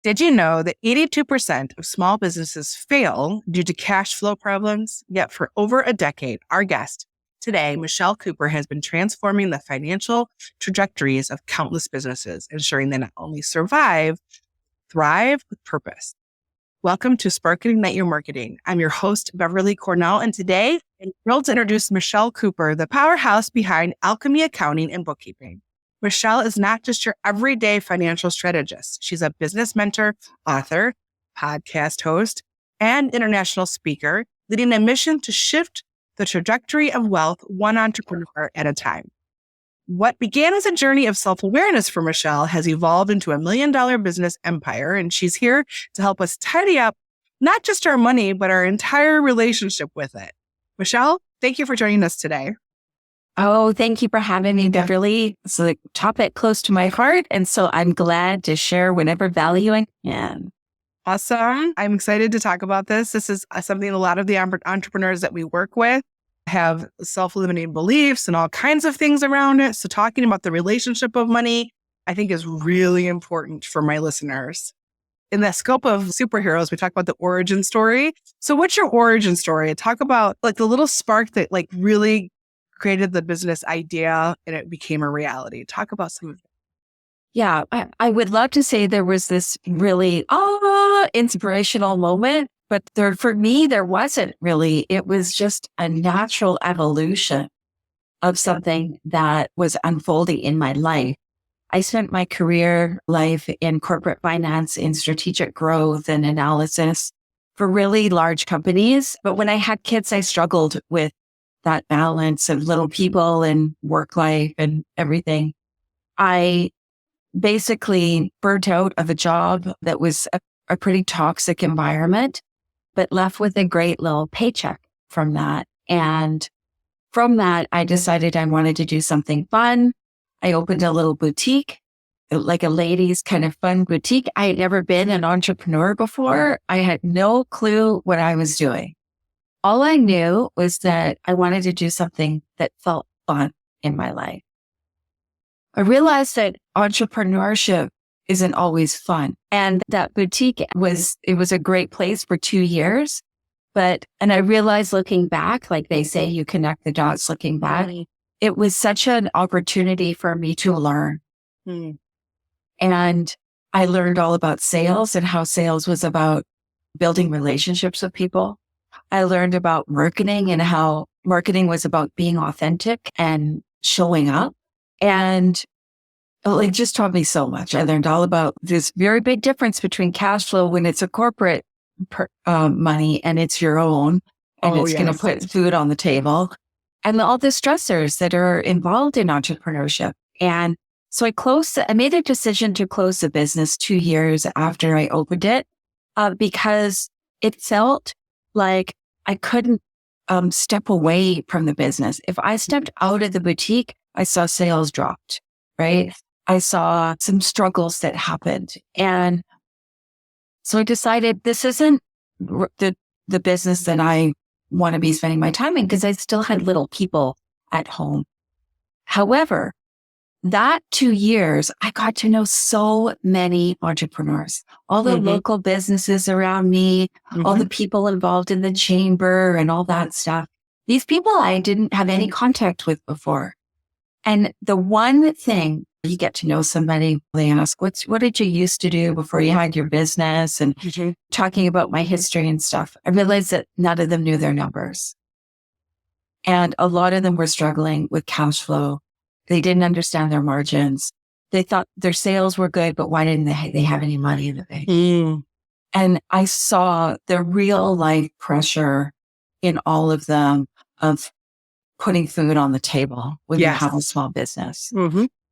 Did you know that 82% of small businesses fail due to cash flow problems? Yet for over a decade, our guest today, Michelle Cooper, has been transforming the financial trajectories of countless businesses, ensuring they not only survive, thrive with purpose. Welcome to Spark and Ignite Your Marketing. I'm your host, Beverly Cornell, and today I'm thrilled to introduce Michelle Cooper, the powerhouse behind Alchemy Accounting and Bookkeeping. Michelle is not just your everyday financial strategist. She's a business mentor, author, podcast host, and international speaker, leading a mission to shift the trajectory of wealth one entrepreneur at a time. What began as a journey of self-awareness for Michelle has evolved into a $1 million business empire, and she's here to help us tidy up not just our money, but our entire relationship with it. Michelle, thank you for joining us today. Oh, thank you for having me, Beverly. It's a topic close to my heart, and so I'm glad to share whatever value I can. Awesome. I'm excited to talk about this. This is something a lot of the entrepreneurs that we work with have self-limiting beliefs and all kinds of things around it. So talking about the relationship of money, I think is really important for my listeners. In the scope of superheroes, we talk about the origin story. So what's your origin story? Talk about like the little spark that like really created the business idea and it became a reality. Talk about some of that. Yeah, I would love to say there was this really inspirational moment, but for me, there wasn't really. It was just a natural evolution of something that was unfolding in my life. I spent my career life in corporate finance, in strategic growth and analysis for really large companies. But when I had kids, I struggled with that balance of little people and work life and everything. I basically burnt out of a job that was a pretty toxic environment, but left with a great little paycheck from that. And from that, I decided I wanted to do something fun. I opened a little boutique, like a ladies kind of fun boutique. I had never been an entrepreneur before. I had no clue what I was doing. All I knew was that I wanted to do something that felt fun in my life. I realized that entrepreneurship isn't always fun. And that boutique was a great place for 2 years. And I realized looking back, like they say, you connect the dots looking back. It was such an opportunity for me to learn. And I learned all about sales and how sales was about building relationships with people. I learned about marketing and how marketing was about being authentic and showing up. And it just taught me so much. I learned all about this very big difference between cash flow when it's a corporate money and it's your own and it's going to put food on the table, and all the stressors that are involved in entrepreneurship. And so I made a decision to close the business 2 years after I opened it because it felt like I couldn't step away from the business. If I stepped out of the boutique, I saw sales dropped, right? I saw some struggles that happened. And so I decided this isn't the business that I want to be spending my time in because I still had little people at home. However, that 2 years, I got to know so many entrepreneurs, all the local businesses around me, all the people involved in the chamber and all that stuff. These people I didn't have any contact with before. And the one thing you get to know somebody, they ask, what did you used to do before you had your business? And talking about my history and stuff, I realized that none of them knew their numbers. And a lot of them were struggling with cash flow. They didn't understand their margins. They thought their sales were good, but why didn't they have any money in the bank? And I saw the real life pressure in all of them of putting food on the table when you have a small business.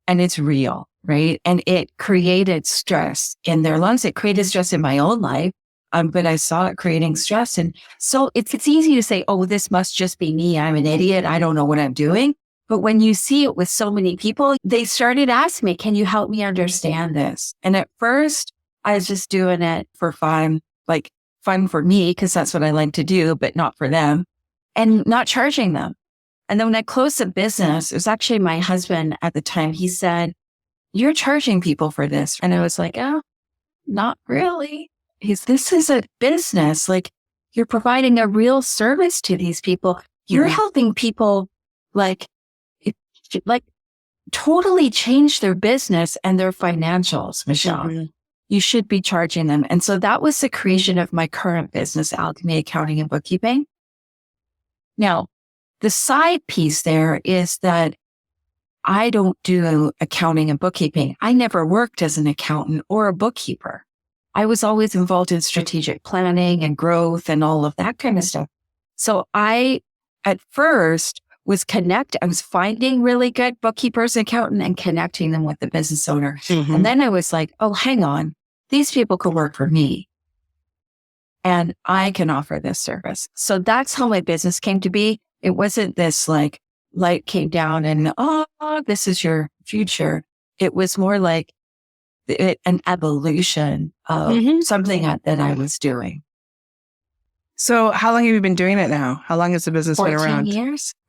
And it's real, right? And it created stress in their lives. It created stress in my own life, but I saw it creating stress. And so it's easy to say, oh, this must just be me. I'm an idiot. I don't know what I'm doing. But when you see it with so many people, they started asking me, can you help me understand this? And at first, I was just doing it for fun, like fun for me, because that's what I like to do, but not for them, and not charging them. And then when I closed the business, it was actually my husband at the time. He said, you're charging people for this. And I was like, oh, not really. This is a business. Like, you're providing a real service to these people. You're helping people like totally change their business and their financials, Michelle. You should be charging them. And so that was the creation of my current business, Alchemy Accounting and Bookkeeping. Now, the side piece there is that I don't do accounting and bookkeeping. I never worked as an accountant or a bookkeeper. I was always involved in strategic planning and growth and all of that kind of stuff. So I, at first, I was finding really good bookkeepers, accountant, and connecting them with the business owner. And then I was like, oh, hang on. These people could work for me. And I can offer this service. So that's how my business came to be. It wasn't this like light came down and, oh, this is your future. It was more like an evolution of something that I was doing. So how long have you been doing it now? How long has the business been around?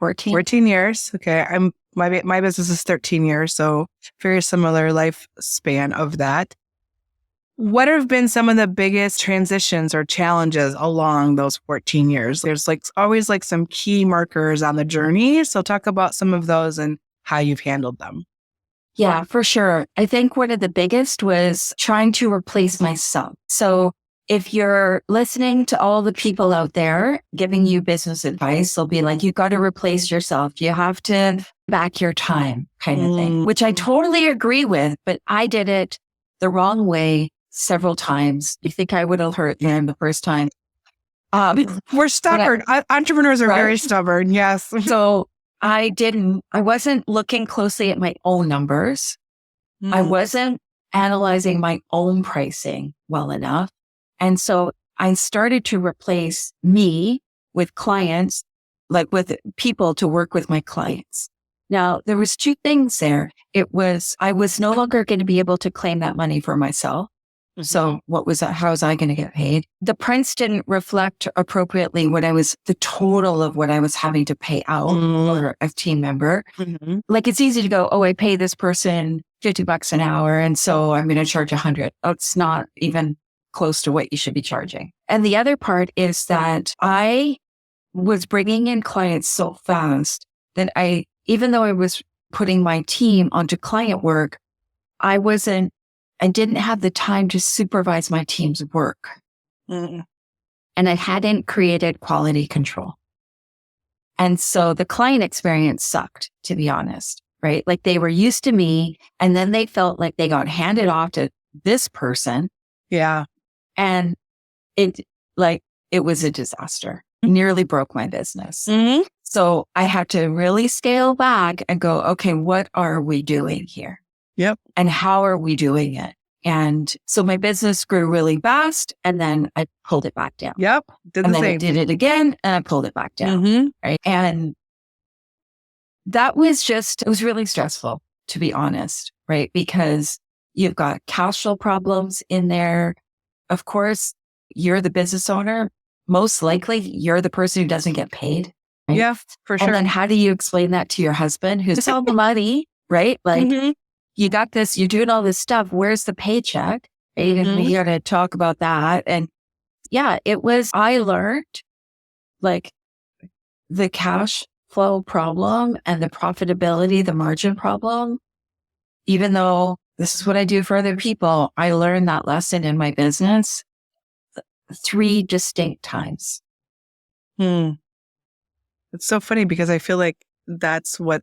14 years. Okay. My business is 13 years. So very similar lifespan of that. What have been some of the biggest transitions or challenges along those 14 years? There's always some key markers on the journey. So talk about some of those and how you've handled them. Yeah, for sure. I think one of the biggest was trying to replace myself. So if you're listening to all the people out there giving you business advice, they'll be like, you got to replace yourself. You have to back your time kind of thing, which I totally agree with, but I did it the wrong way several times. You think I would have hurt them the first time? We're stubborn. Entrepreneurs are very stubborn. Yes. So I wasn't looking closely at my own numbers. I wasn't analyzing my own pricing well enough. And so I started to replace me with clients, like with people to work with my clients. Now, there was two things there. I was no longer going to be able to claim that money for myself. So how was I going to get paid? The prints didn't reflect appropriately the total of what I was having to pay out for a team member. Like, it's easy to go, oh, I pay this person $50 an hour. And so I'm going to charge $100. Oh, it's not even close to what you should be charging. And the other part is that I was bringing in clients so fast that even though I was putting my team onto client work, I didn't have the time to supervise my team's work. And I hadn't created quality control. And so the client experience sucked, to be honest, right? Like, they were used to me, and then they felt like they got handed off to this person. Yeah. And it was a disaster. Nearly broke my business. So I had to really scale back and go, okay, what are we doing here? Yep. And how are we doing it? And so my business grew really fast, and then I pulled it back down. Yep. And then I did it again, and I pulled it back down. Right. And that was it was really stressful, to be honest, right? Because you've got cash flow problems in there. Of course, you're the business owner. Most likely, you're the person who doesn't get paid. Right? Yeah, for sure. And then how do you explain that to your husband who's all the money, right? Like, you got this, you're doing all this stuff. Where's the paycheck? And we got to talk about that. And yeah, I learned like the cash flow problem and the profitability, the margin problem. Even though this is what I do for other people, I learned that lesson in my business 3 distinct times. It's so funny because I feel like that's what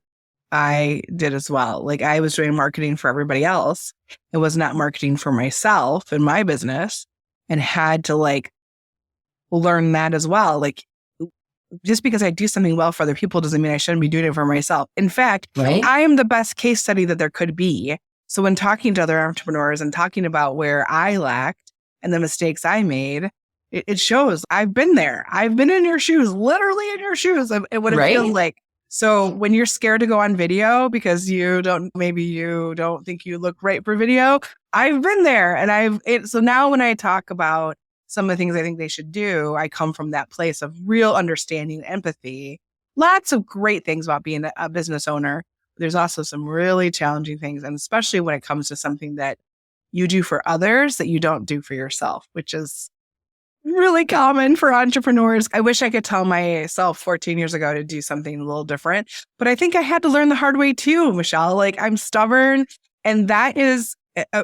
I did as well. Like, I was doing marketing for everybody else. It was not marketing for myself and my business, and had to learn that as well. Like, just because I do something well for other people doesn't mean I shouldn't be doing it for myself. In fact, I am the best case study that there could be. So when talking to other entrepreneurs and talking about where I lacked and the mistakes I made, it shows. I've been there. I've been in your shoes, literally in your shoes, and what it feels like. So when you're scared to go on video because maybe you don't think you look right for video, I've been there. And so now when I talk about some of the things I think they should do, I come from that place of real understanding, empathy. Lots of great things about being a business owner. There's also some really challenging things. And especially when it comes to something that you do for others that you don't do for yourself, which is really common for entrepreneurs. I wish I could tell myself 14 years ago to do something a little different, but I think I had to learn the hard way too, Michelle. Like, I'm stubborn, and that is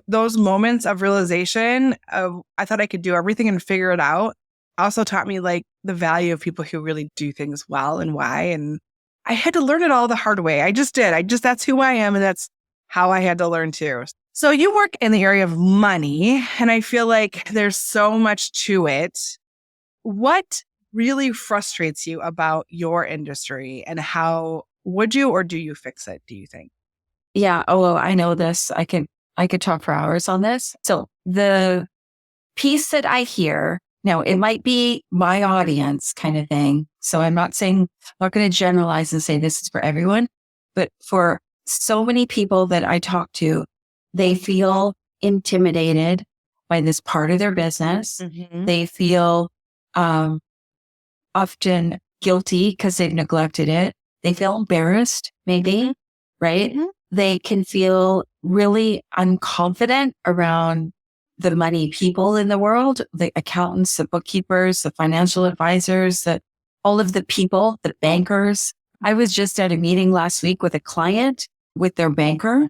those moments of realization of I thought I could do everything and figure it out also taught me like the value of people who really do things well and why. And I had to learn it all the hard way. I just did. That's who I am. And that's how I had to learn too. So you work in the area of money, and I feel like there's so much to it. What really frustrates you about your industry, and how would you or do you fix it, do you think? Yeah. Oh, well, I know this. I could talk for hours on this. So the piece that I hear now, it might be my audience kind of thing. So I'm not going to generalize and say this is for everyone, but for so many people that I talk to, they feel intimidated by this part of their business. Mm-hmm. They feel often guilty because they've neglected it. They feel embarrassed, maybe, right? Mm-hmm. They can feel really unconfident around the money people in the world, the accountants, the bookkeepers, the financial advisors, all of the people, the bankers. I was just at a meeting last week with a client with their banker,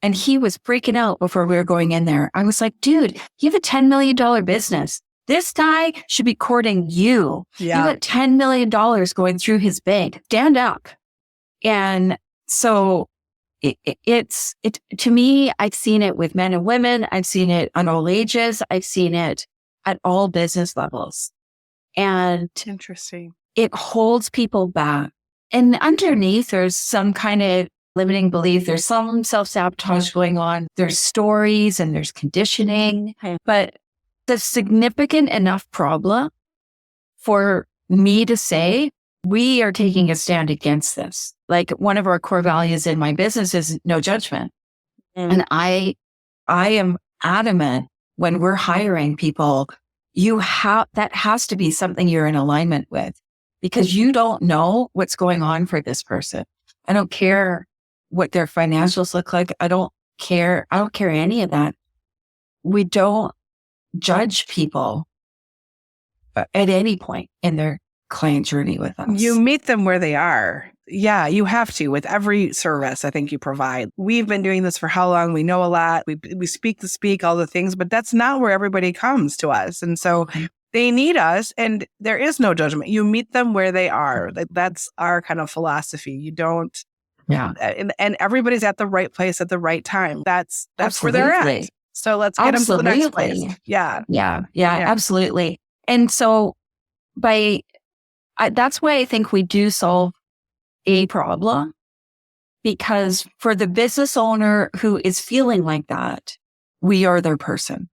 and he was freaking out before we were going in there. I was like, dude, you have a $10 million business. This guy should be courting you. Yeah. You got $10 million going through his bank. Stand up. And so it's to me, I've seen it with men and women. I've seen it on all ages. I've seen it at all business levels. And interesting. It holds people back. And underneath, there's some kind of limiting belief. There's some self-sabotage going on. There's stories and there's conditioning. But the significant enough problem for me to say, we are taking a stand against this. Like, one of our core values in my business is no judgment. And I am adamant when we're hiring people, that has to be something you're in alignment with, because you don't know what's going on for this person. I don't care what their financials look like. I don't care any of that. We don't judge people at any point in their client journey with us. You meet them where they are. Yeah, you have to with every service I think you provide. We've been doing this for how long? We know a lot. We speak to speak, all the things, but that's not where everybody comes to us. And so they need us, and there is no judgment. You meet them where they are. That's our kind of philosophy. You don't. Yeah. And everybody's at the right place at the right time. That's where they're at. So let's get them to the next place. Yeah. Yeah, absolutely. And so that's why I think we do solve a problem, because for the business owner who is feeling like that, we are their person,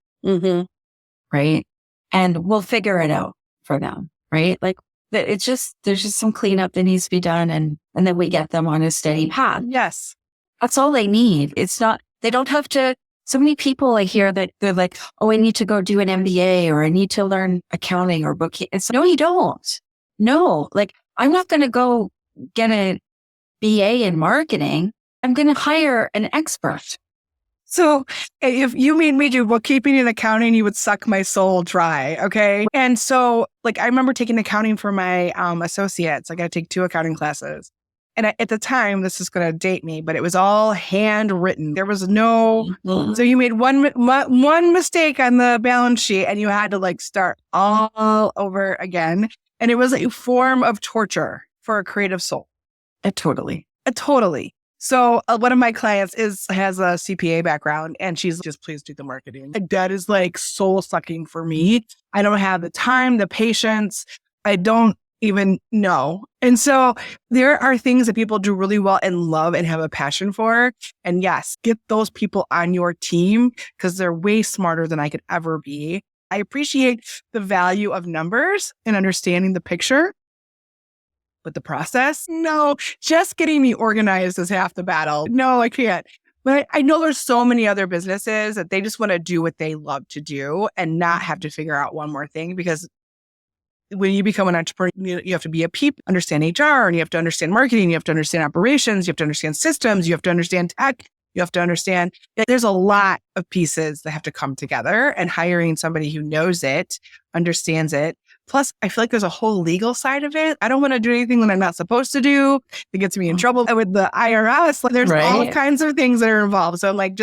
right? And we'll figure it out for them, right? Like, there's just some cleanup that needs to be done, and then we get them on a steady path. Yes. That's all they need. They don't have to. So many people I hear that they're like, oh, I need to go do an MBA, or I need to learn accounting or bookkeeping. It's no, you don't. No, like, I'm not going to go get a BA in marketing. I'm going to hire an expert. So if you made me do bookkeeping and accounting, you would suck my soul dry. Okay. And so, like, I remember taking accounting for my associates. I got to take 2 accounting classes. And at the time, this is going to date me, but it was all handwritten. There was no, so you made one mistake on the balance sheet and you had to like start all over again. And it was a form of torture for a creative soul. Totally. So one of my clients has a CPA background, and she's just, please do the marketing. That is like soul sucking for me. I don't have the time, the patience. I don't even know. And so there are things that people do really well and love and have a passion for. And yes, get those people on your team, because they're way smarter than I could ever be. I appreciate the value of numbers and understanding the picture. But the process, no, just getting me organized is half the battle. No, I can't. But I know there's so many other businesses that they just want to do what they love to do and not have to figure out one more thing. Because when you become an entrepreneur, you have to be a peep, understand HR, and you have to understand marketing, you have to understand operations, you have to understand systems, you have to understand tech, You have to understand that there's a lot of pieces that have to come together, and hiring somebody who knows it, understands it. Plus, I feel like there's a whole legal side of it. I don't want to do anything that I'm not supposed to do. It gets me in trouble with the IRS. Like, there's all kinds of things that are involved. So I'm like,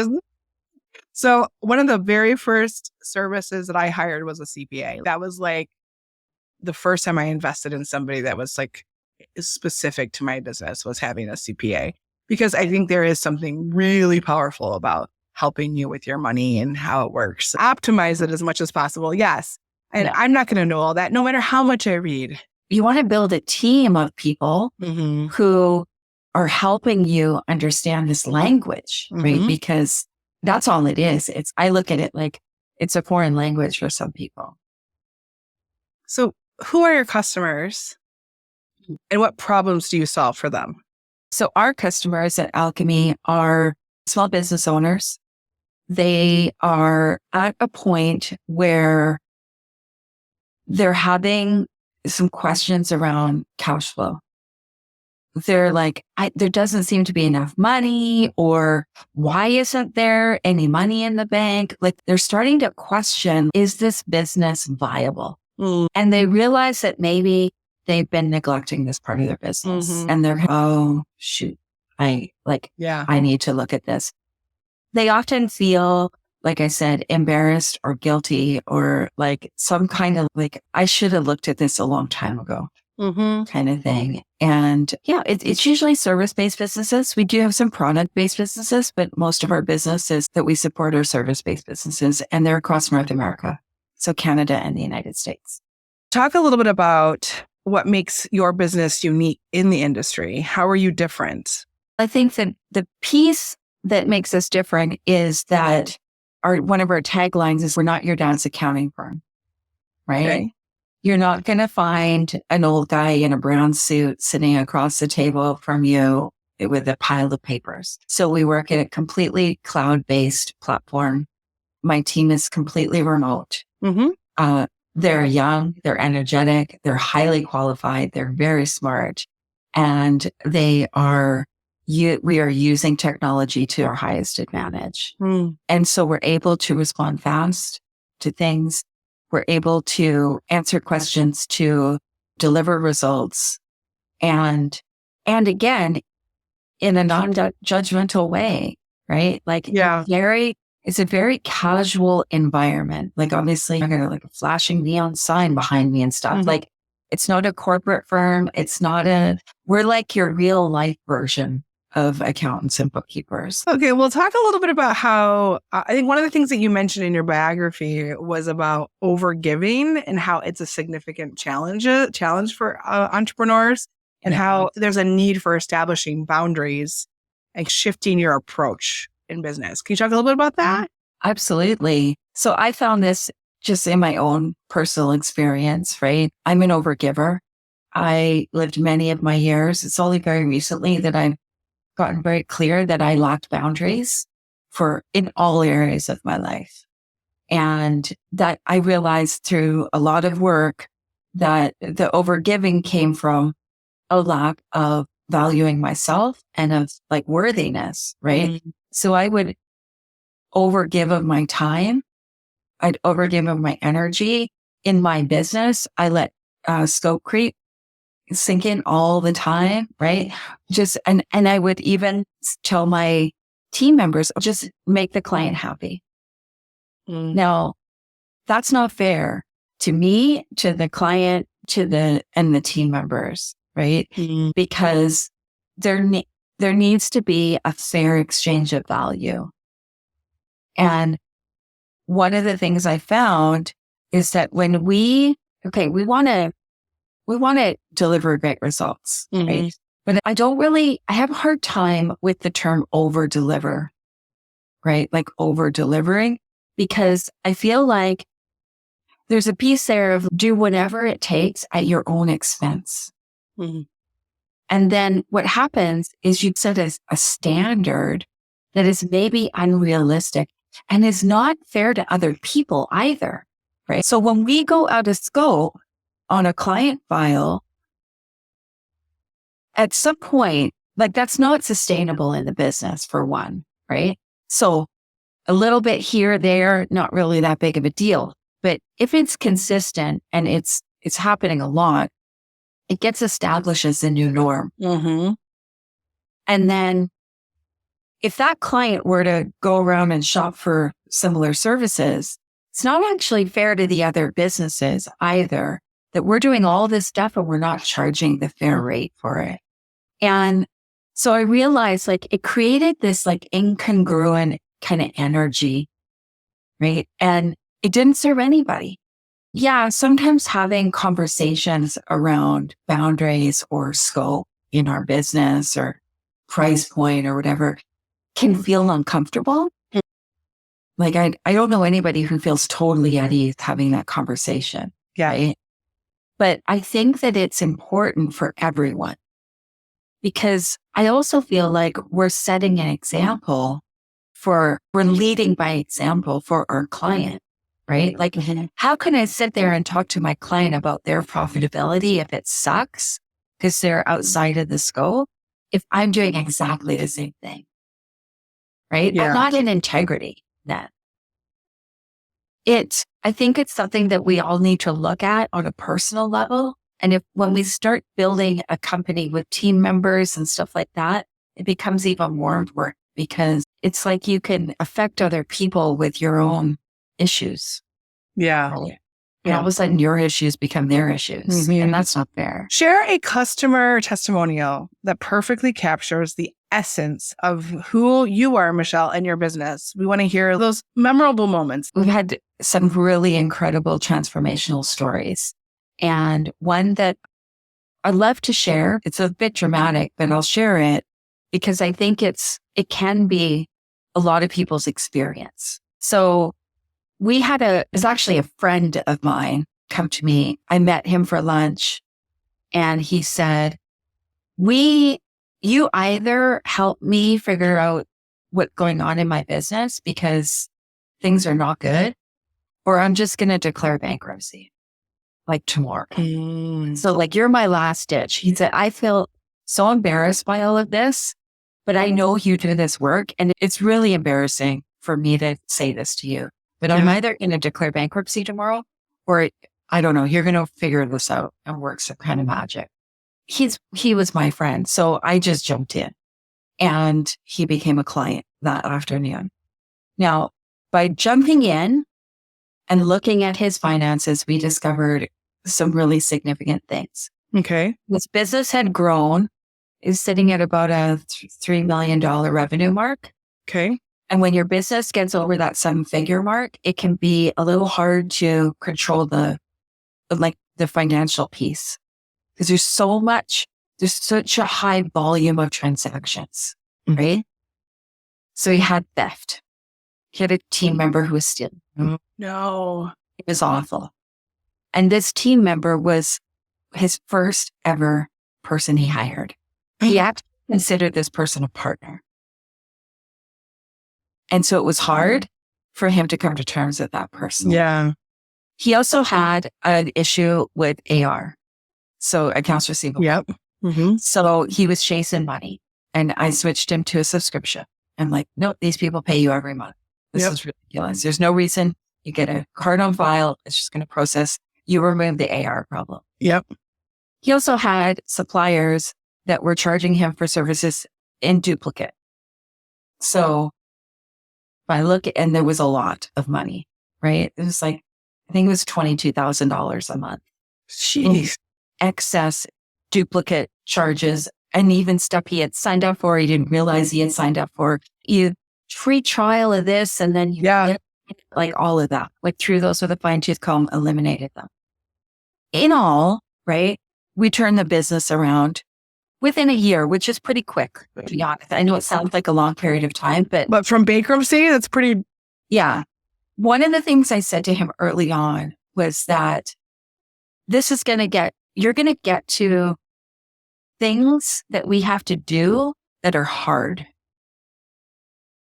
so one of the very first services that I hired was a CPA. That was like the first time I invested in somebody that was like specific to my business, was having a CPA, because I think there is something really powerful about helping you with your money and how it works. Optimize it as much as possible. Yes. And I'm not going to know all that, no matter how much I read. You want to build a team of people who are helping you understand this language, right? Because that's all it is. I look at it like it's a foreign language for some people. So who are your customers and what problems do you solve for them? So our customers at Alchemy are small business owners. They are at a point where they're having some questions around cash flow. They're like, there doesn't seem to be enough money, or why isn't there any money in the bank? Like, they're starting to question, is this business viable? And they realize that maybe they've been neglecting this part of their business. And they're, oh, shoot, I need to look at this. They often feel, like I said, embarrassed or guilty, or like some kind of like, I should have looked at this a long time ago kind of thing. And yeah, it's usually service-based businesses. We do have some product-based businesses, but most of our businesses that we support are service-based businesses, and they're across North America. So Canada and the United States. Talk a little bit about what makes your business unique in the industry. How are you different? I think that the piece that makes us different is that one of our taglines is, we're not your dad's accounting firm, right? Okay. You're not going to find an old guy in a brown suit sitting across the table from you with a pile of papers. So we work at a completely cloud-based platform. My team is completely remote. They're young, they're energetic, they're highly qualified, they're very smart, and we are using technology to our highest advantage. And so we're able to respond fast to things. We're able to answer questions, to deliver results, and again, in a non-judgmental way, right? Like, it's a very casual environment. Like, obviously, I got like a flashing neon sign behind me and stuff. Like, it's not a corporate firm. We're like your real life version of accountants and bookkeepers. Okay, we'll talk a little bit about how, I think one of the things that you mentioned in your biography was about overgiving, and how it's a significant challenge for entrepreneurs, and how there's a need for establishing boundaries and shifting your approach in business. Can you talk a little bit about that? Absolutely. So I found this just in my own personal experience, right? I'm an overgiver. I lived many of my years. It's only very recently that I've gotten very clear that I lacked boundaries in all areas of my life. And that I realized through a lot of work that the overgiving came from a lack of valuing myself and of like worthiness, right? So I would overgive of my time. I'd overgive of my energy in my business. I let scope creep sink in all the time, right? And I would even tell my team members, just make the client happy. Now, that's not fair to me, to the client, and the team members, right? Because there needs to be a fair exchange of value. And one of the things I found is that when we want to deliver great results, right? But I have a hard time with the term over deliver, right? Like over delivering, because I feel like there's a piece there of do whatever it takes at your own expense. And then what happens is you set a standard that is maybe unrealistic and is not fair to other people either, right? So when we go out of scope on a client file, at some point, like, that's not sustainable in the business, for one, right? So a little bit here, there, not really that big of a deal. But if it's consistent and it's happening a lot, it gets established as the new norm. Mm-hmm. And then if that client were to go around and shop for similar services, it's not actually fair to the other businesses either that we're doing all this stuff and we're not charging the fair rate for it. And so I realized like it created this like incongruent kind of energy, right? And it didn't serve anybody. Yeah, sometimes having conversations around boundaries or scope in our business or price point or whatever can feel uncomfortable. Like I don't know anybody who feels totally at ease having that conversation. Yeah. Right? But I think that it's important for everyone because I also feel like we're setting an example we're leading by example for our client, right? Like, how can I sit there and talk to my client about their profitability if it sucks because they're outside of the scope, if I'm doing exactly the same thing, right? Yeah. I'm not in integrity then. I think it's something that we all need to look at on a personal level. And when we start building a company with team members and stuff like that, it becomes even more important because it's like you can affect other people with your own issues. Yeah. Right? And all of a sudden your issues become their issues. Mm-hmm. And that's not fair. Share a customer testimonial that perfectly captures the essence of who you are, Michelle, and your business. We want to hear those memorable moments. We've had some really incredible transformational stories. And one that I'd love to share, it's a bit dramatic, but I'll share it because I think it can be a lot of people's experience. So it's actually a friend of mine come to me. I met him for lunch and he said, you either help me figure out what's going on in my business because things are not good, or I'm just going to declare bankruptcy like tomorrow. So like, you're my last ditch. He said, I feel so embarrassed by all of this, but I know you do this work and it's really embarrassing for me to say this to you, but I'm either going to declare bankruptcy tomorrow or I don't know, you're going to figure this out and work some kind of magic. He was my friend. So I just jumped in and he became a client that afternoon. Now, by jumping in and looking at his finances, we discovered some really significant things. Okay. His business had grown, is sitting at about a $3 million revenue mark. Okay. And when your business gets over that 7-figure mark, it can be a little hard to control the financial piece because there's such a high volume of transactions, right? So he had theft. He had a team member who was stealing. No. It was awful. And this team member was his first ever person he hired. He actually considered this person a partner. And so it was hard for him to come to terms with that person. Yeah. He also had an issue with AR. So accounts receivable. Yep. Mm-hmm. So he was chasing money and I switched him to a subscription. I'm like, nope, these people pay you every month. This is ridiculous. There's no reason. You get a card on file. It's just going to process. You remove the AR problem. Yep. He also had suppliers that were charging him for services in duplicate. So if I look at, and there was a lot of money, right? It was like, I think it was $22,000 a month. Jeez. Excess duplicate charges and even stuff he had signed up for. He didn't realize he had signed up for. You free trial of this and then like all of that, like threw those with a fine tooth comb, eliminated them. In all, right, we turned the business around within a year, which is pretty quick, to be honest. I know it sounds like a long period of time, but from bankruptcy, that's pretty. Yeah. One of the things I said to him early on was that you're going to get to things that we have to do that are hard.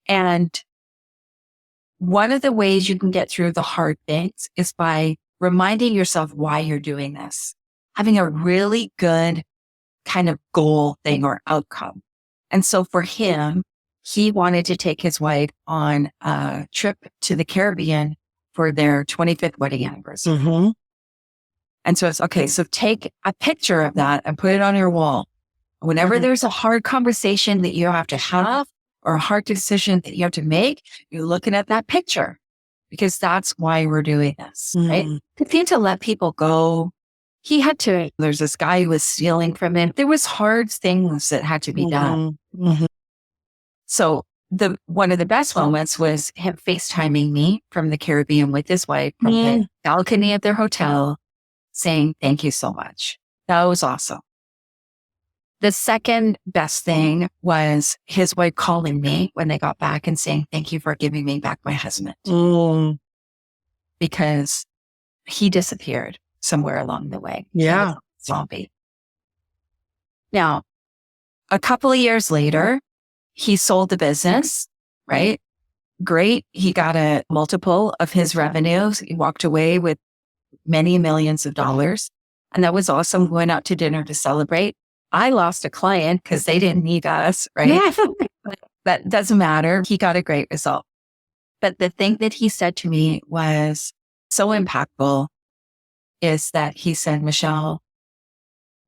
And one of the ways you can get through the hard things is by reminding yourself why you're doing this, having a really good kind of goal thing or outcome. And so for him, he wanted to take his wife on a trip to the Caribbean for their 25th wedding anniversary. Mm-hmm. And so it's okay. So take a picture of that and put it on your wall. Whenever there's a hard conversation that you have to have or a hard decision that you have to make, you're looking at that picture because that's why we're doing this, right? You need to let people go. He had to, there's this guy who was stealing from him. There was hard things that had to be done. Mm-hmm. So one of the best moments was him FaceTiming me from the Caribbean with his wife from the balcony of their hotel saying, thank you so much. That was awesome. The second best thing was his wife calling me when they got back and saying, thank you for giving me back my husband. Because he disappeared somewhere along the way. Yeah. Zombie. Now, a couple of years later, he sold the business, right? Great. He got a multiple of his revenues. He walked away with many millions of dollars. And that was awesome. We went out to dinner to celebrate. I lost a client because they didn't need us, right? Yeah. That doesn't matter. He got a great result. But the thing that he said to me was so impactful is that he said, Michelle,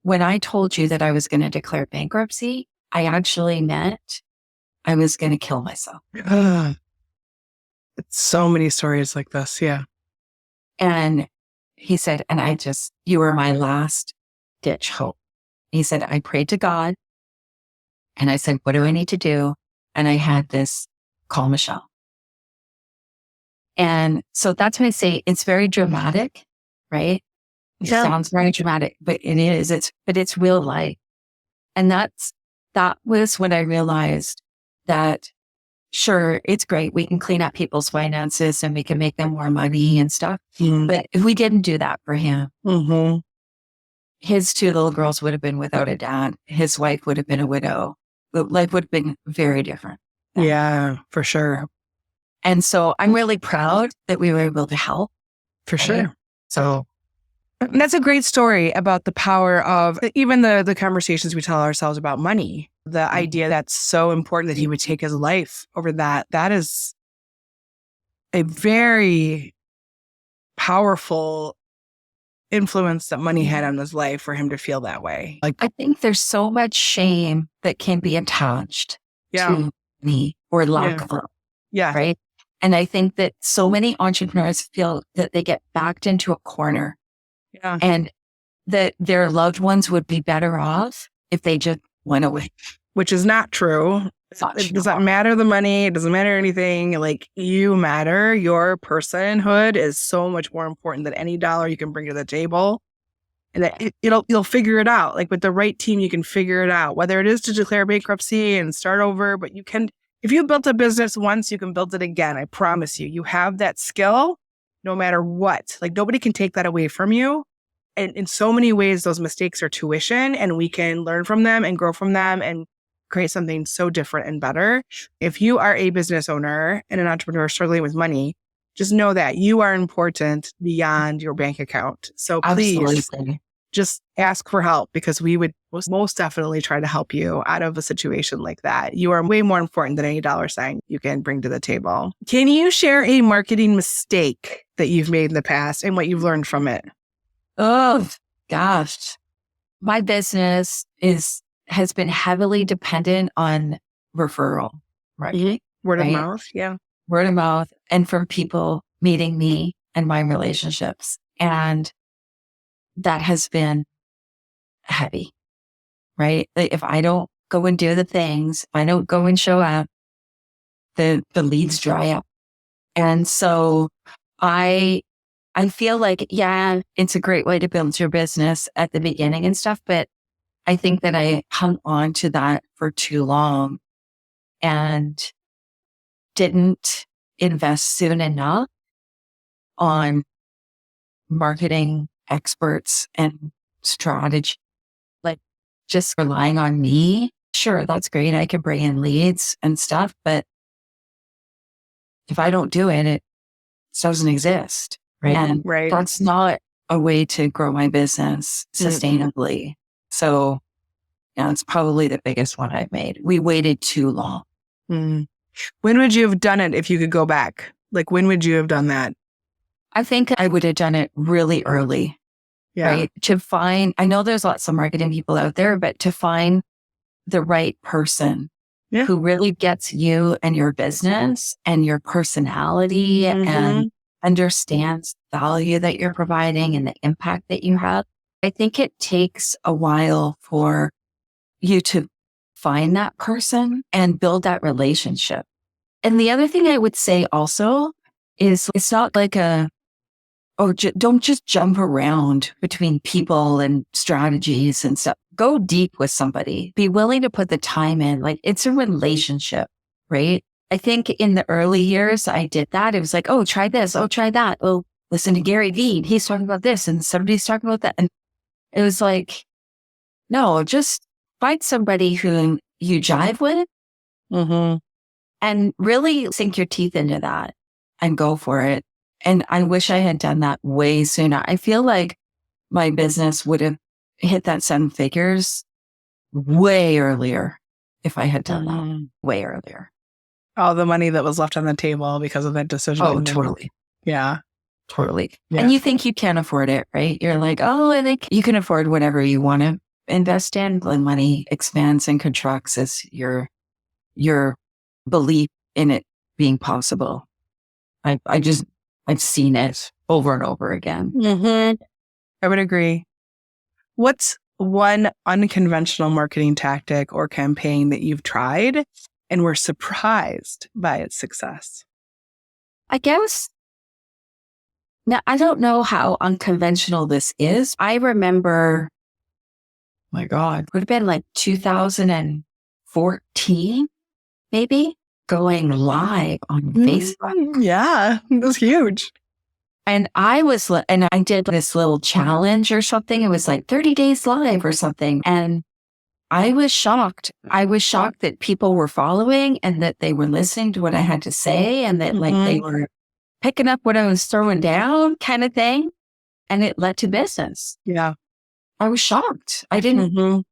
when I told you that I was going to declare bankruptcy, I actually meant I was going to kill myself. It's so many stories like this. Yeah. And he said, and you were my last ditch hope. He said, I prayed to God and I said, what do I need to do? And I had this call Michelle. And so that's when I say it's very dramatic, right? It sounds very dramatic, but it is. It's real life. And that was when I realized that, sure, it's great. We can clean up people's finances and we can make them more money and stuff. But if we didn't do that for him, his two little girls would have been without a dad. His wife would have been a widow. Life would have been very different. Yeah, for sure. And so I'm really proud that we were able to help. For sure. So that's a great story about the power of even the conversations we tell ourselves about money. The idea that's so important that he would take his life over that. That is a very powerful influence that money had on his life for him to feel that way. Like, I think there's so much shame that can be attached to money or lack of it. Yeah. Right. And I think that so many entrepreneurs feel that they get backed into a corner. Yeah. And that their loved ones would be better off if they just went away. Which is not true. It doesn't matter the money. It doesn't matter anything. Like, you matter. Your personhood is so much more important than any dollar you can bring to the table. And that you'll figure it out. Like, with the right team, you can figure it out, whether it is to declare bankruptcy and start over. But you can, if you built a business once, you can build it again. I promise you, you have that skill no matter what. Like, nobody can take that away from you. And in so many ways, those mistakes are tuition, and we can learn from them and grow from them and create something so different and better. If you are a business owner and an entrepreneur struggling with money, just know that you are important beyond your bank account. So please just ask for help, because we would most definitely try to help you out of a situation like that. You are way more important than any dollar sign you can bring to the table. Can you share a marketing mistake that you've made in the past and what you've learned from it? Oh, gosh. My business has been heavily dependent on referral, right? Mm-hmm. Word of mouth. Yeah. Word of mouth, and from people meeting me and my relationships. And that has been heavy, right? Like, if I don't go and do the things, if I don't go and show up, the leads dry up. And so I feel like, yeah, it's a great way to build your business at the beginning and stuff, but I think that I hung on to that for too long and didn't invest soon enough on marketing experts and strategy. Like, just relying on me. Sure, that's great. I can bring in leads and stuff, but if I don't do it, it doesn't exist. Right. And that's not a way to grow my business sustainably. So, yeah, it's probably the biggest one I've made. We waited too long. Mm. When would you have done it if you could go back? Like, when would you have done that? I think I would have done it really early, right? To find, I know there's lots of marketing people out there, but to find the right person who really gets you and your business and your personality and understands the value that you're providing and the impact that you have. I think it takes a while for you to find that person and build that relationship. And the other thing I would say also is it's not like don't just jump around between people and strategies and stuff. Go deep with somebody. Be willing to put the time in. Like, it's a relationship, right? I think in the early years, I did that. It was like, oh, try this. Oh, try that. Oh, listen to Gary Vee. He's talking about this and somebody's talking about that. And it was like, no, just find somebody who you jive with and really sink your teeth into that and go for it. And I wish I had done that way sooner. I feel like my business would have hit that 7 figures way earlier if I had done that way earlier. All the money that was left on the table because of that decision. Oh, totally. Yeah. Totally. Yeah. And you think you can't afford it, right? You're like, oh, I think you can afford whatever you want to invest in. When money expands and contracts as your belief in it being possible. I've seen it over and over again. I would agree. What's one unconventional marketing tactic or campaign that you've tried and were surprised by its success? I guess, now I don't know how unconventional this is. I remember, my God, it would have been like 2014, maybe, going live on Facebook. Yeah, it was huge. And I did this little challenge or something. It was like 30 days live or something. And I was shocked. I was shocked that people were following and that they were listening to what I had to say and that like they were picking up what I was throwing down kind of thing. And it led to business. Yeah. I was shocked. I didn't,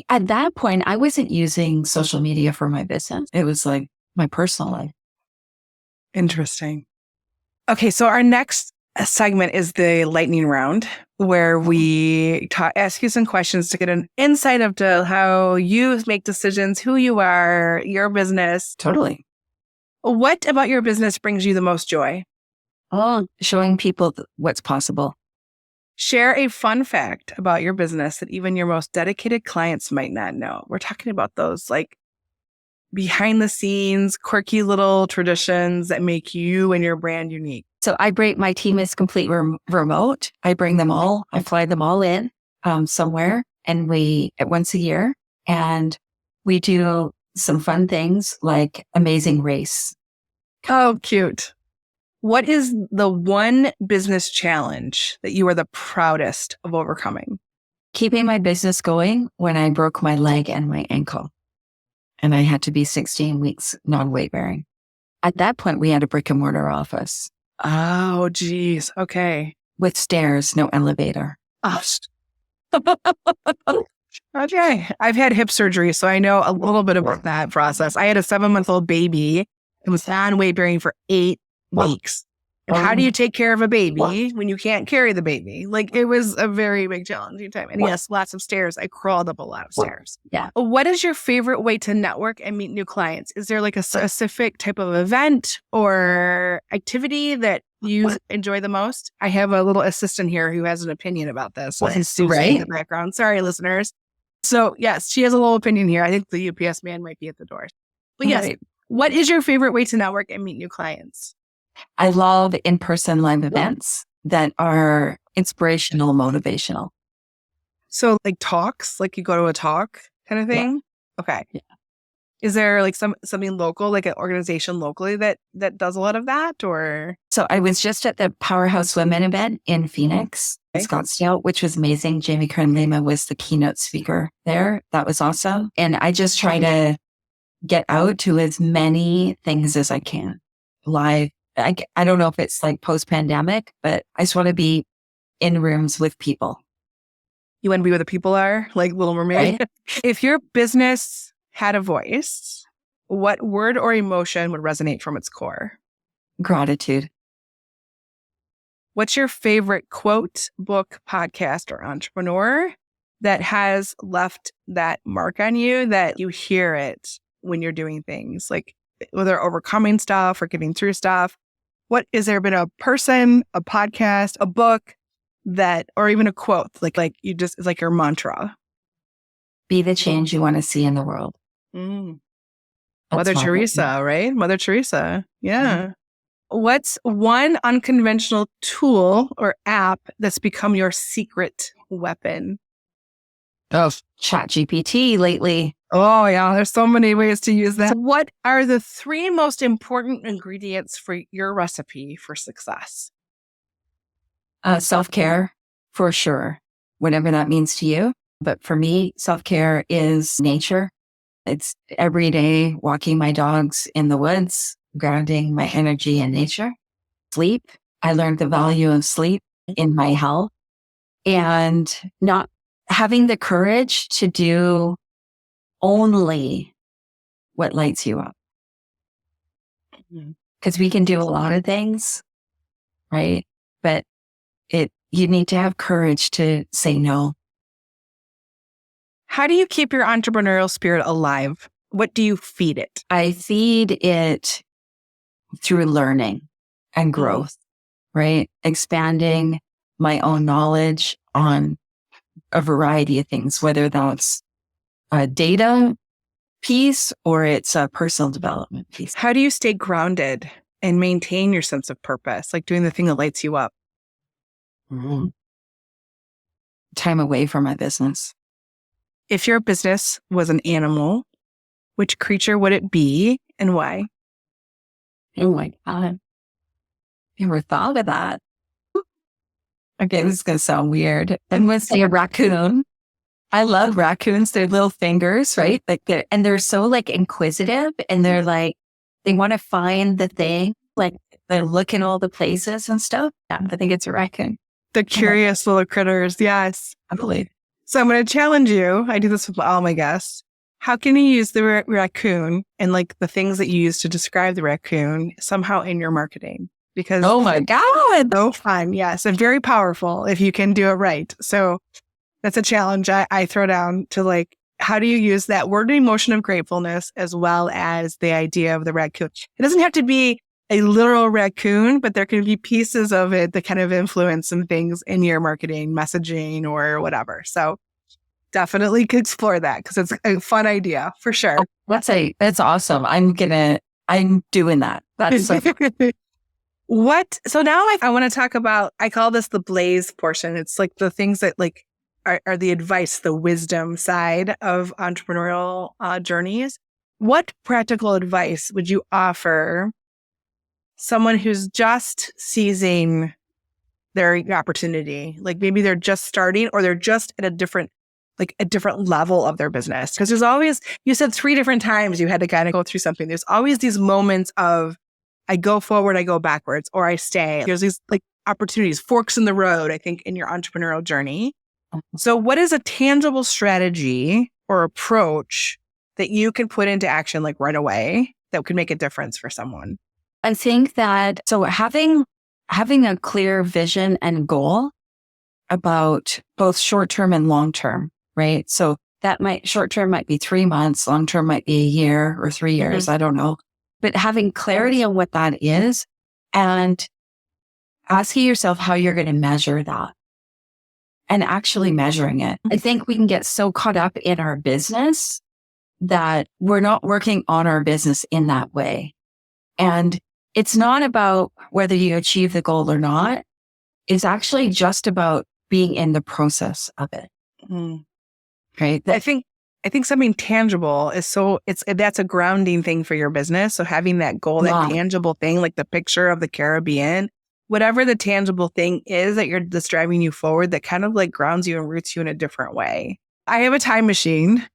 at that point, I wasn't using social media for my business. It was like my personal life. Interesting. Okay, so our next segment is the lightning round, where we ask you some questions to get an insight into how you make decisions, who you are, your business. Totally. What about your business brings you the most joy? Oh, showing people what's possible. Share a fun fact about your business that even your most dedicated clients might not know. We're talking about those like behind the scenes, quirky little traditions that make you and your brand unique. So my team is completely remote. I bring them all, I fly them all in somewhere and once a year, and we do some fun things like Amazing Race. Oh, cute. What is the one business challenge that you are the proudest of overcoming? Keeping my business going when I broke my leg and my ankle. And I had to be 16 weeks non-weight bearing. At that point, we had a brick and mortar office. Oh, geez. Okay. With stairs, no elevator. Oh. Okay. I've had hip surgery, so I know a little bit about that process. I had a 7-month-old baby and was on weight bearing for 8 weeks. And how do you take care of a baby when you can't carry the baby? Like, it was a very big challenging time. And yes, lots of stairs. I crawled up a lot of stairs. Yeah. What is your favorite way to network and meet new clients? Is there like a specific type of event or activity that you enjoy the most? I have a little assistant here who has an opinion about this. Susan in the background. Sorry, listeners. So yes, she has a little opinion here. I think the UPS man might be at the door. But yes, what is your favorite way to network and meet new clients? I love in-person live events that are inspirational, motivational. So like talks, like you go to a talk kind of thing? Yeah. Okay. Yeah. Is there like something local, like an organization locally that does a lot of that, or? So I was just at the Powerhouse Women event in Phoenix, Scottsdale, which was amazing. Jamie Kern-Lima was the keynote speaker there. That was awesome. And I just try to get out to as many things as I can live. I don't know if it's like post-pandemic, but I just want to be in rooms with people. You want to be where the people are, like Little Mermaid? Right? If your business had a voice, what word or emotion would resonate from its core? Gratitude. What's your favorite quote, book, podcast, or entrepreneur that has left that mark on you that you hear it when you're doing things, like whether overcoming stuff or getting through stuff? What is there been a person, a podcast, a book that, or even a quote, like you just, it's like your mantra? Be the change you want to see in the world. Mother Teresa, right? Mother Teresa. Yeah. What's one unconventional tool or app that's become your secret weapon? ChatGPT lately. Oh, yeah. There's so many ways to use that. So what are the 3 most important ingredients for your recipe for success? Self-care, for sure, whatever that means to you. But for me, self-care is nature. It's every day walking my dogs in the woods, grounding my energy in nature. Sleep. I learned the value of sleep in my health, and not having the courage to do only what lights you up. Because we can do a lot of things, right? But you need to have courage to say no. How do you keep your entrepreneurial spirit alive? What do you feed it? I feed it through learning and growth, right? Expanding my own knowledge on a variety of things, whether that's a data piece or it's a personal development piece. How do you stay grounded and maintain your sense of purpose, like doing the thing that lights you up? Time away from my business. If your business was an animal, which creature would it be and why? Oh my God. Never thought of that. Okay, this is going to sound weird. I'm going to say a raccoon. I love raccoons. They're little fingers, right? Like they're so like inquisitive, and they're like, they want to find the thing. Like they're looking all the places and stuff. Yeah, I think it's a raccoon. The curious little critters. Yes. I believe. So I'm going to challenge you. I do this with all my guests. How can you use the raccoon and like the things that you use to describe the raccoon somehow in your marketing? Because oh my God, so fun. Yes. And very powerful if you can do it right. So that's a challenge I throw down to, like, how do you use that word and emotion of gratefulness as well as the idea of the raccoon? It doesn't have to be a literal raccoon, but there can be pieces of it that kind of influence some things in your marketing messaging or whatever. So definitely could explore that because it's a fun idea for sure. That's awesome. I'm doing that. That's so fun. So now I want to talk about, I call this the blaze portion. It's like the things that like are the advice, the wisdom side of entrepreneurial journeys. What practical advice would you offer someone who's just seizing their opportunity? Like maybe they're just starting or they're just at a different level of their business. Because there's always, you said 3 different times you had to kind of go through something. There's always these moments of I go forward, I go backwards, or I stay. There's these like opportunities, forks in the road, I think, in your entrepreneurial journey. So what is a tangible strategy or approach that you can put into action like right away that could make a difference for someone? I think that, so having a clear vision and goal about both short-term and long-term, right? So short-term might be 3 months, long-term might be a year or 3 years, I don't know. But having clarity on what that is and asking yourself how you're going to measure that and actually measuring it. I think we can get so caught up in our business that we're not working on our business in that way. And it's not about whether you achieve the goal or not. It's actually just about being in the process of it. Right? I think something tangible is that's a grounding thing for your business. So having that goal, that tangible thing, like the picture of the Caribbean, whatever the tangible thing is that's driving you forward, that kind of like grounds you and roots you in a different way. I have a time machine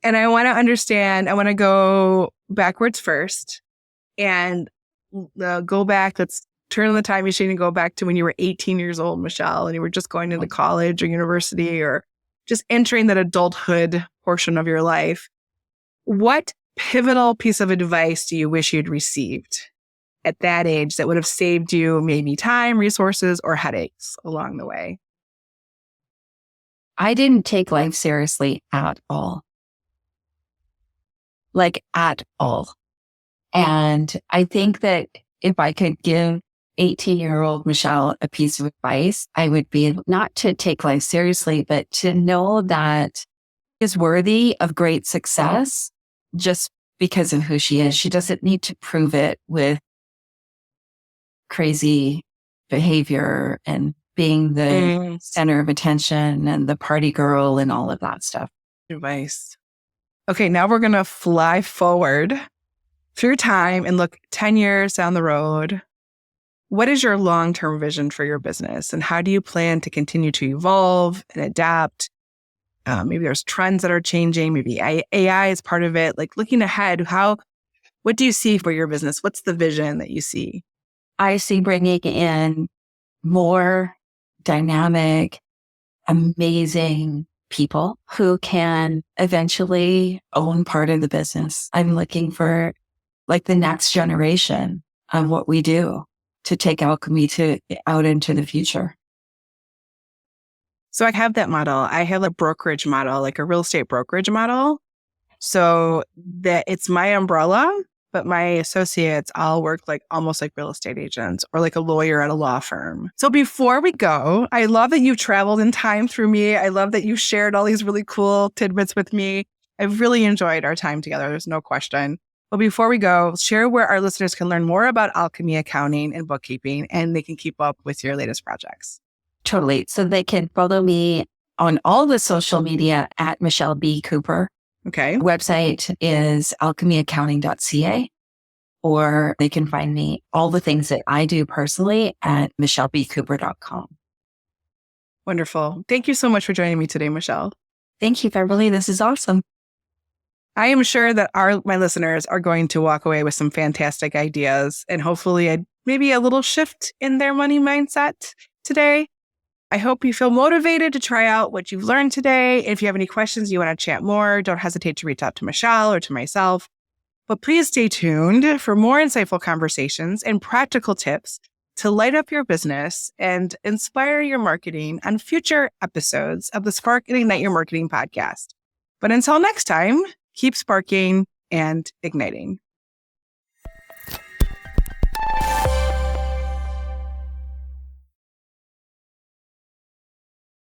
and I want to go backwards first and go back. Let's turn on the time machine and go back to when you were 18 years old, Michelle, and you were just going into college or university or just entering that adulthood portion of your life. What pivotal piece of advice do you wish you'd received at that age that would have saved you maybe time, resources, or headaches along the way? I didn't take life seriously at all. Like at all. And I think that if I could give 18-year-old Michelle a piece of advice, I would be not to take life seriously, but to know that she is worthy of great success just because of who she is. She doesn't need to prove it with crazy behavior and being the center of attention and the party girl and all of that stuff. Advice. Okay, now we're going to fly forward through time and look 10 years down the road. What is your long-term vision for your business, and how do you plan to continue to evolve and adapt? Maybe there's trends that are changing. Maybe AI is part of it. Like looking ahead, what do you see for your business? What's the vision that you see? I see bringing in more dynamic, amazing people who can eventually own part of the business. I'm looking for like the next generation of what we do to take Alchemy out into the future. So I have that model. I have a brokerage model, like a real estate brokerage model. So that it's my umbrella, but my associates all work like almost like real estate agents or like a lawyer at a law firm. So before we go, I love that you've traveled in time through me. I love that you shared all these really cool tidbits with me. I've really enjoyed our time together. There's no question. But before we go, share where our listeners can learn more about Alchemy Accounting and Bookkeeping, and they can keep up with your latest projects. Totally. So they can follow me on all the social media at Michelle B. Cooper. Okay. Website is alchemyaccounting.ca, or they can find me all the things that I do personally at michellebcooper.com. Wonderful. Thank you so much for joining me today, Michelle. Thank you, Beverly. This is awesome. I am sure that my listeners are going to walk away with some fantastic ideas and hopefully maybe a little shift in their money mindset today. I hope you feel motivated to try out what you've learned today. If you have any questions, you want to chat more, don't hesitate to reach out to Michelle or to myself. But please stay tuned for more insightful conversations and practical tips to light up your business and inspire your marketing on future episodes of the Spark and Ignite Your Marketing podcast. But until next time, keep sparking and igniting.